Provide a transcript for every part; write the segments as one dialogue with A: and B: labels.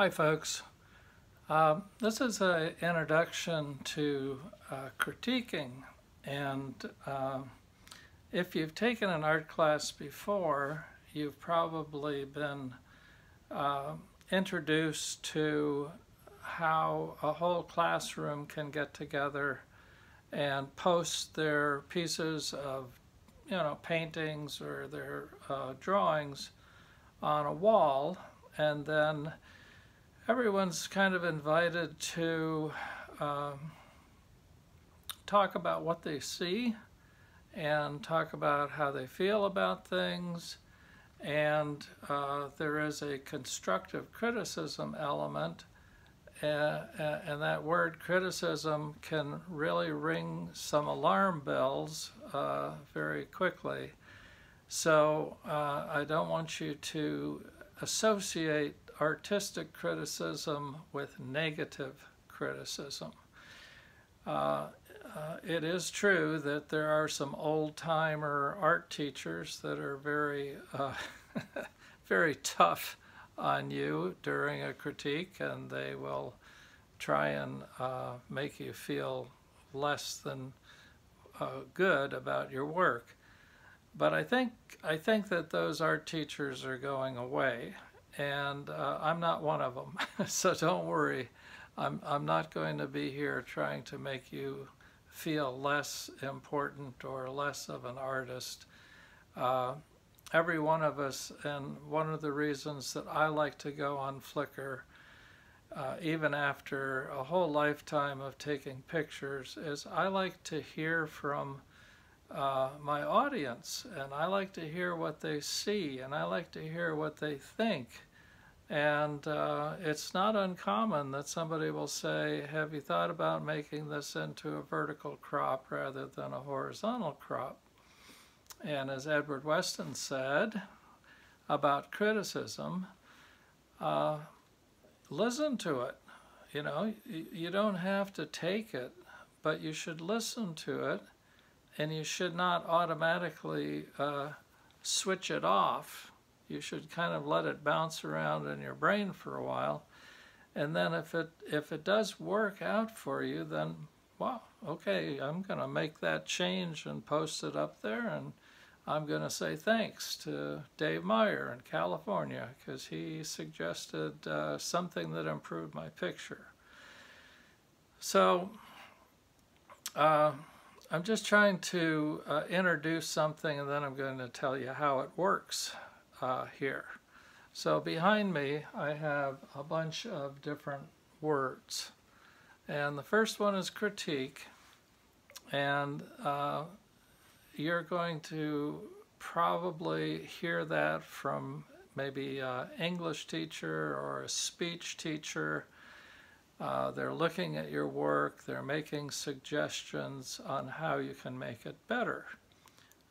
A: Hi folks. This is an introduction to critiquing, and if you've taken an art class before, you've probably been introduced to how a whole classroom can get together and post their pieces of paintings or their drawings on a wall, and then everyone's kind of invited to talk about what they see and talk about how they feel about things, and there is a constructive criticism element, and that word criticism can really ring some alarm bells very quickly. So I don't want you to associate artistic criticism with negative criticism. It is true that there are some old-timer art teachers that are very, very tough on you during a critique, and they will try and make you feel less than good about your work. But I think that those art teachers are going away, and I'm not one of them. So don't worry. I'm not going to be here trying to make you feel less important or less of an artist. Every one of us, and one of the reasons that I like to go on Flickr, even after a whole lifetime of taking pictures, is I like to hear from my audience, and I like to hear what they see, and I like to hear what they think. And it's not uncommon that somebody will say, have you thought about making this into a vertical crop rather than a horizontal crop? And as Edward Weston said about criticism, listen to it. You don't have to take it, but you should listen to it, and you should not automatically switch it off. You should kind of let it bounce around in your brain for a while, and then if it does work out for you, then wow, okay, I'm going to make that change and post it up there, and I'm going to say thanks to Dave Meyer in California because he suggested something that improved my picture. So I'm just trying to introduce something, and then I'm going to tell you how it works here. So behind me I have a bunch of different words, and the first one is critique, and you're going to probably hear that from maybe an English teacher or a speech teacher. They're looking at your work, they're making suggestions on how you can make it better.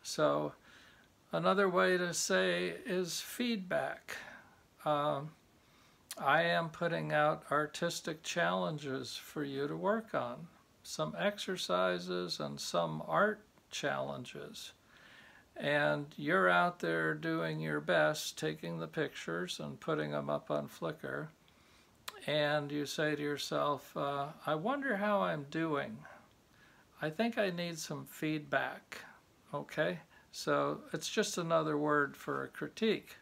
A: So another way to say is feedback. I am putting out artistic challenges for you to work on, some exercises and some art challenges. And you're out there doing your best, taking the pictures and putting them up on Flickr. And you say to yourself, I wonder how I'm doing. I think I need some feedback. Okay? So it's just another word for a critique.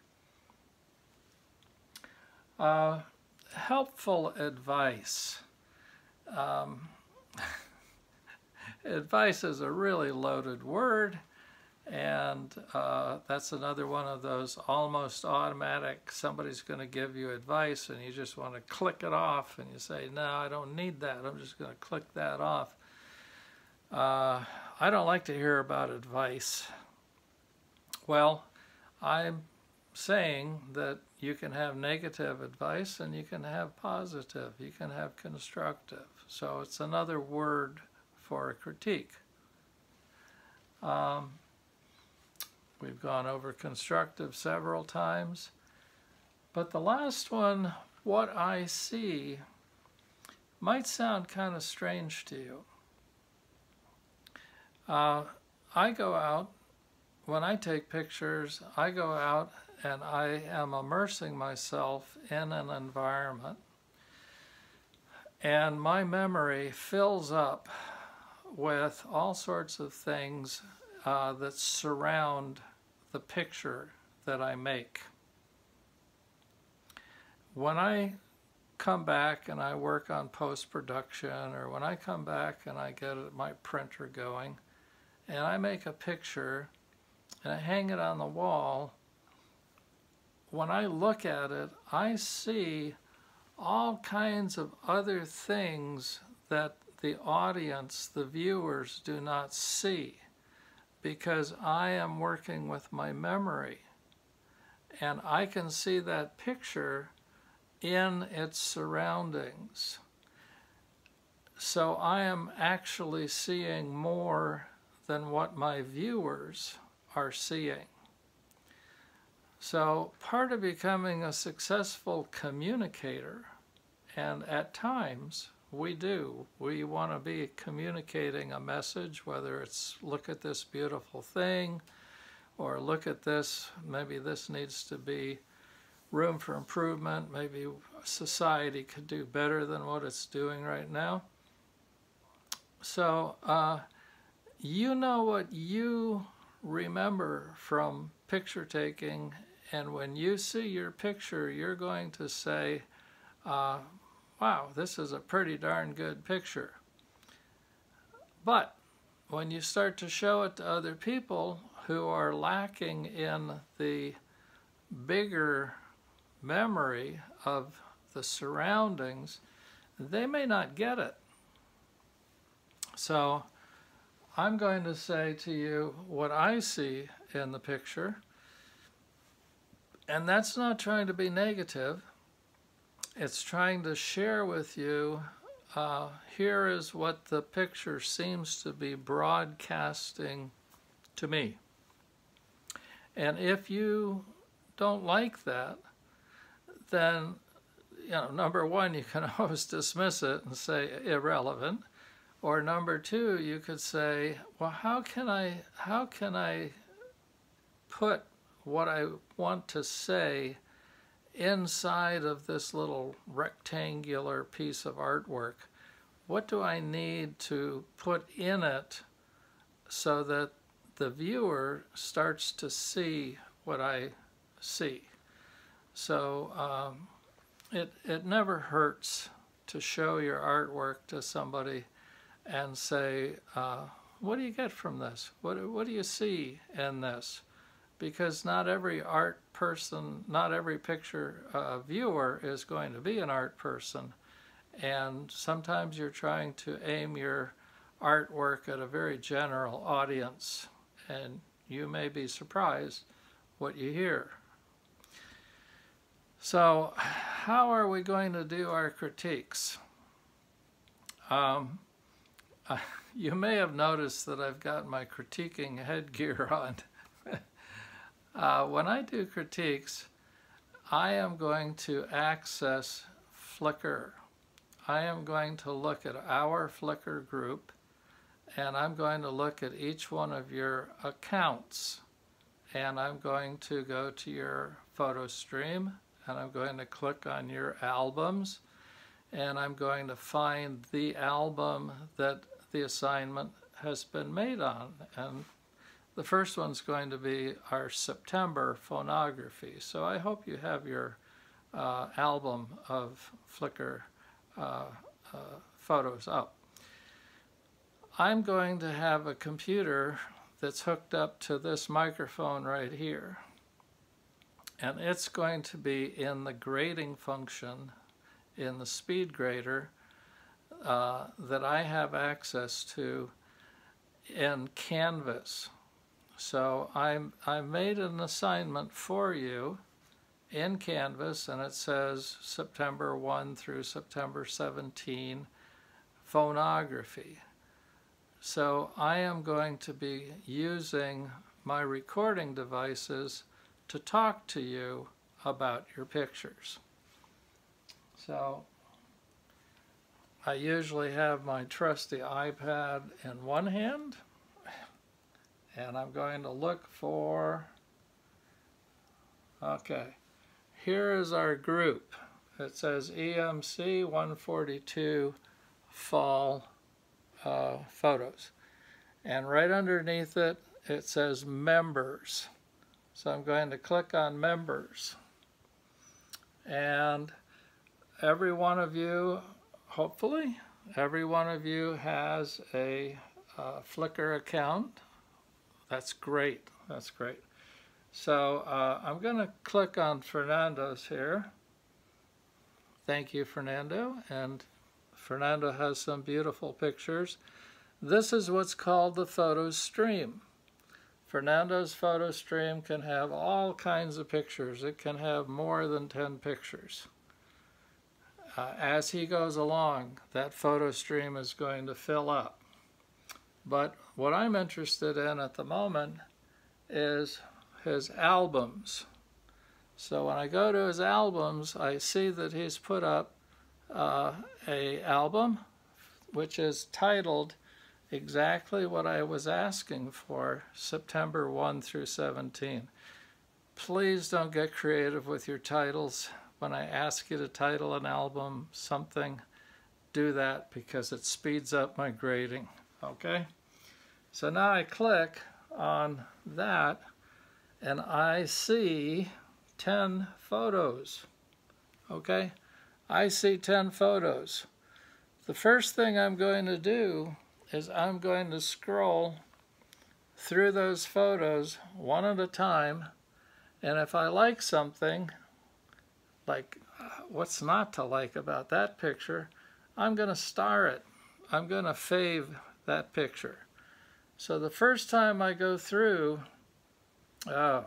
A: Helpful advice. Advice is a really loaded word, and that's another one of those almost automatic, somebody's going to give you advice and you just want to click it off, and you say, no, I don't need that, I'm just going to click that off. I don't like to hear about advice. Well, I'm saying that you can have negative advice and you can have positive, you can have constructive. So it's another word for a critique. We've gone over constructive several times, but the last one, what I see, might sound kind of strange to you. I go out, when I take pictures, I go out and I am immersing myself in an environment, and my memory fills up with all sorts of things that surround the picture that I make. When I come back and I work on post-production, or when I come back and I get my printer going and I make a picture and I hang it on the wall, when I look at it, I see all kinds of other things that the audience, the viewers, do not see, because I am working with my memory, and I can see that picture in its surroundings. So I am actually seeing more than what my viewers are seeing. So part of becoming a successful communicator, and at times we want to be communicating a message, whether it's look at this beautiful thing, or look at this, maybe this needs to be room for improvement, maybe society could do better than what it's doing right now. So you know what you remember from picture taking, and when you see your picture, you're going to say, wow, this is a pretty darn good picture. But when you start to show it to other people who are lacking in the bigger memory of the surroundings, they may not get it. So I'm going to say to you what I see in the picture, and that's not trying to be negative. It's trying to share with you, here is what the picture seems to be broadcasting to me. And if you don't like that, then, you know, number one, you can always dismiss it and say irrelevant. Or number two, you could say, well, how can I put what I want to say inside of this little rectangular piece of artwork? What do I need to put in it so that the viewer starts to see what I see? So it never hurts to show your artwork to somebody and say, what do you get from this? What do you see in this? Because not every art person, not every picture viewer is going to be an art person. And sometimes you're trying to aim your artwork at a very general audience, and you may be surprised what you hear. So how are we going to do our critiques? You may have noticed that I've got my critiquing headgear on. When I do critiques, I am going to access Flickr. I am going to look at our Flickr group, and I'm going to look at each one of your accounts, and I'm going to go to your photo stream, and I'm going to click on your albums, and I'm going to find the album that the assignment has been made on. And the first one's going to be our September phonography. So I hope you have your album of Flickr photos up. I'm going to have a computer that's hooked up to this microphone right here, and it's going to be in the grading function in the speed grader that I have access to in Canvas. So I made an assignment for you in Canvas, and it says September 1 through September 17 phonography. So I am going to be using my recording devices to talk to you about your pictures. So I usually have my trusty iPad in one hand, and I'm going to look for Okay, here is our group. It says EMC 142 fall photos. And right underneath it, it says members. So I'm going to click on members. And every one of you, hopefully, every one of you has a Flickr account. That's great. That's great. So I'm going to click on Fernando's here. Thank you, Fernando. And Fernando has some beautiful pictures. This is what's called the photo stream. Fernando's photo stream can have all kinds of pictures. It can have more than 10 pictures. As he goes along, that photo stream is going to fill up. But what I'm interested in at the moment is his albums. So when I go to his albums, I see that he's put up a album which is titled exactly what I was asking for, September 1 through 17. Please don't get creative with your titles. When I ask you to title an album something, do that because it speeds up my grading, okay? So now I click on that and I see 10 photos, okay? I see 10 photos. The first thing I'm going to do is I'm going to scroll through those photos one at a time, and if I like something, like what's not to like about that picture, I'm going to star it. I'm going to fave that picture. So the first time I go through, oh,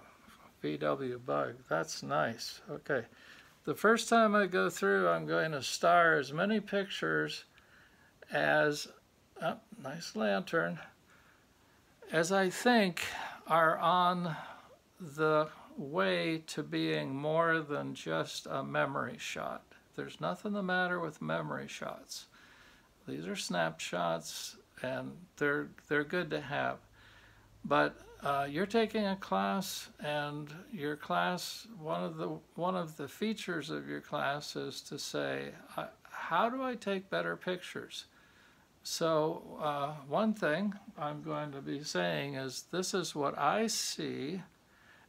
A: VW Bug, that's nice. Okay, the first time I go through, I'm going to star as many pictures as, oh, nice lantern, as I think are on the way to being more than just a memory shot. There's nothing the matter with memory shots. These are snapshots and they're good to have. But you're taking a class, and your class, one of the features of your class is to say, how do I take better pictures? So one thing I'm going to be saying is, this is what I see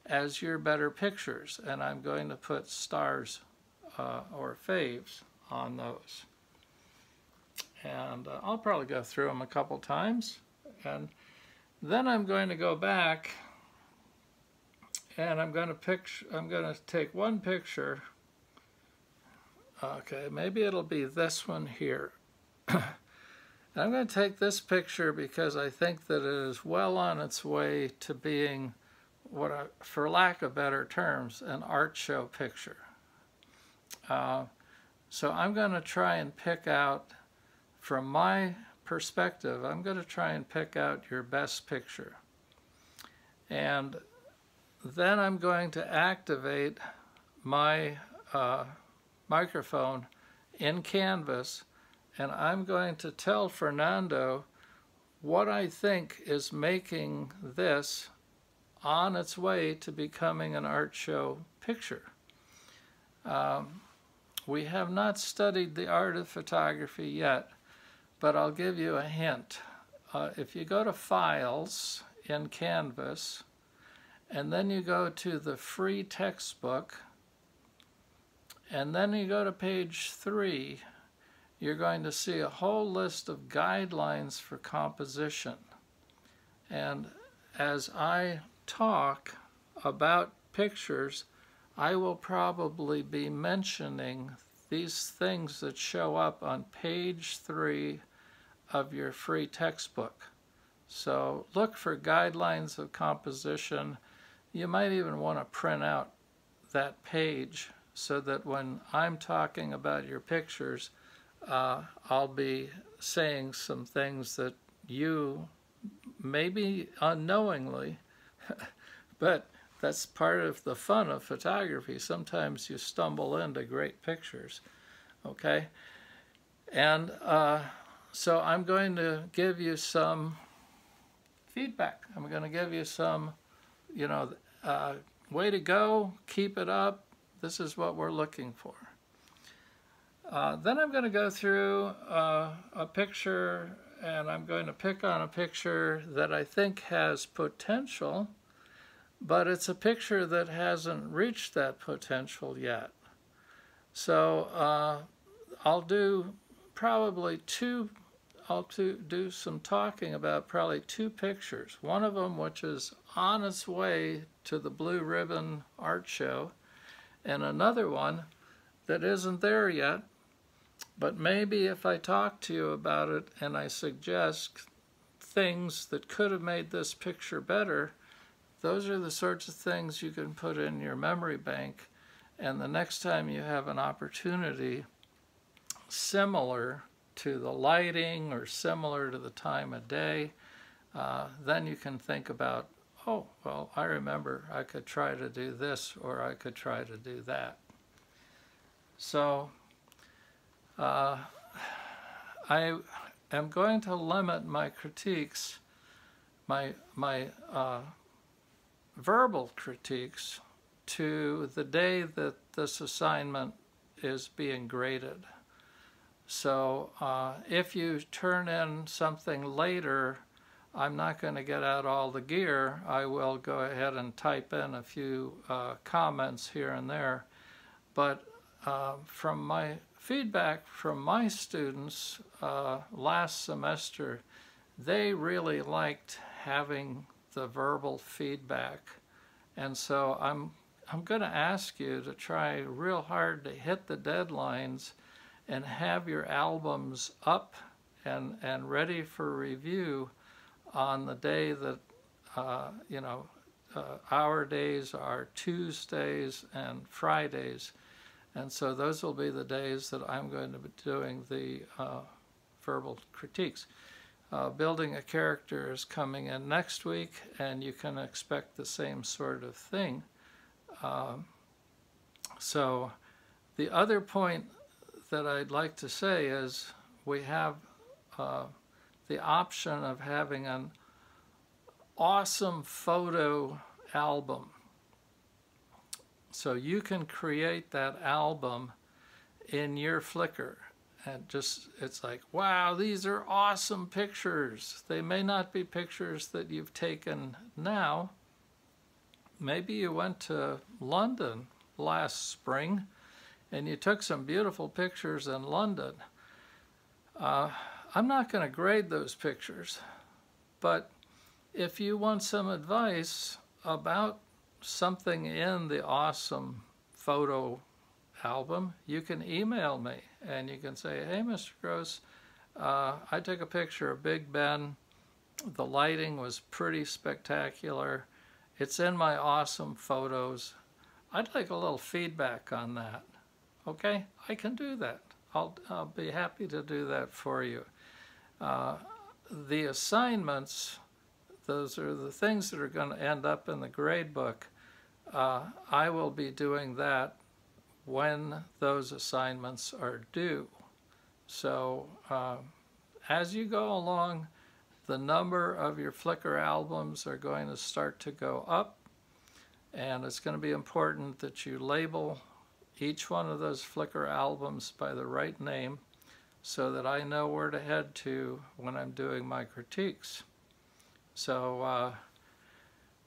A: as your better pictures, and I'm going to put stars or faves on those. And I'll probably go through them a couple times, and then I'm going to go back and I'm going to take one picture. Okay, maybe it'll be this one here. I'm going to take this picture because I think that it is well on its way to being what, for lack of better terms, an art show picture. So I'm going to try and pick out, from my perspective, I'm going to try and pick out your best picture. And then I'm going to activate my microphone in Canvas, and I'm going to tell Fernando what I think is making this on its way to becoming an art show picture. We have not studied the art of photography yet, but I'll give you a hint. If you go to Files in Canvas, and then you go to the free textbook, and then you go to page 3, you're going to see a whole list of guidelines for composition. And as I talk about pictures, I will probably be mentioning these things that show up on page 3 of your free textbook. So look for guidelines of composition. You might even want to print out that page so that when I'm talking about your pictures, I'll be saying some things that you, maybe unknowingly, but that's part of the fun of photography. Sometimes you stumble into great pictures, okay? And so I'm going to give you some feedback. I'm going to give you some, way to go, keep it up. This is what we're looking for. Then I'm going to go through a picture, and I'm going to pick on a picture that I think has potential, but it's a picture that hasn't reached that potential yet. So I'll do probably do some talking about probably two pictures. One of them which is on its way to the Blue Ribbon Art Show, and another one that isn't there yet. But maybe if I talk to you about it and I suggest things that could have made this picture better, those are the sorts of things you can put in your memory bank, and the next time you have an opportunity similar to the lighting or similar to the time of day, then you can think about, oh, well, I remember I could try to do this or I could try to do that. So I am going to limit my critiques, my verbal critiques, to the day that this assignment is being graded. So if you turn in something later, I'm not going to get out all the gear. I will go ahead and type in a few comments here and there. But from my feedback from my students last semester, they really liked having the verbal feedback. And so I'm going to ask you to try real hard to hit the deadlines and have your albums up and ready for review on the day that, our days are Tuesdays and Fridays. And so those will be the days that I'm going to be doing the verbal critiques. Building a character is coming in next week, and you can expect the same sort of thing. So the other point that I'd like to say is we have the option of having an awesome photo album. So you can create that album in your Flickr, and it's like, wow, these are awesome pictures. They may not be pictures that you've taken now. Maybe you went to London last spring and you took some beautiful pictures in London. I'm not going to grade those pictures, but if you want some advice about something in the awesome photo album, you can email me and you can say, hey, Mr. Gross, I took a picture of Big Ben. The lighting was pretty spectacular. It's in my awesome photos. I'd like a little feedback on that. Okay, I can do that. I'll be happy to do that for you. The assignments, those are the things that are going to end up in the grade book. I will be doing that when those assignments are due. So as you go along, the number of your Flickr albums are going to start to go up, and it's going to be important that you label each one of those Flickr albums by the right name so that I know where to head to when I'm doing my critiques. So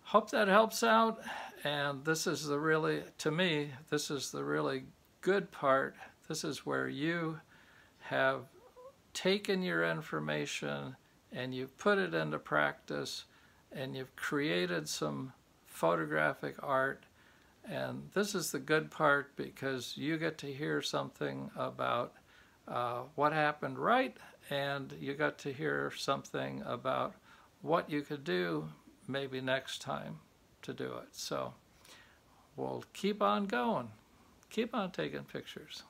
A: hope that helps out, and this is the really, to me, this is the really good part. This is where you have taken your information and you've put it into practice and you've created some photographic art. And this is the good part, because you get to hear something about what happened right, and you got to hear something about what you could do maybe next time to do it. So we'll keep on going. Keep on taking pictures.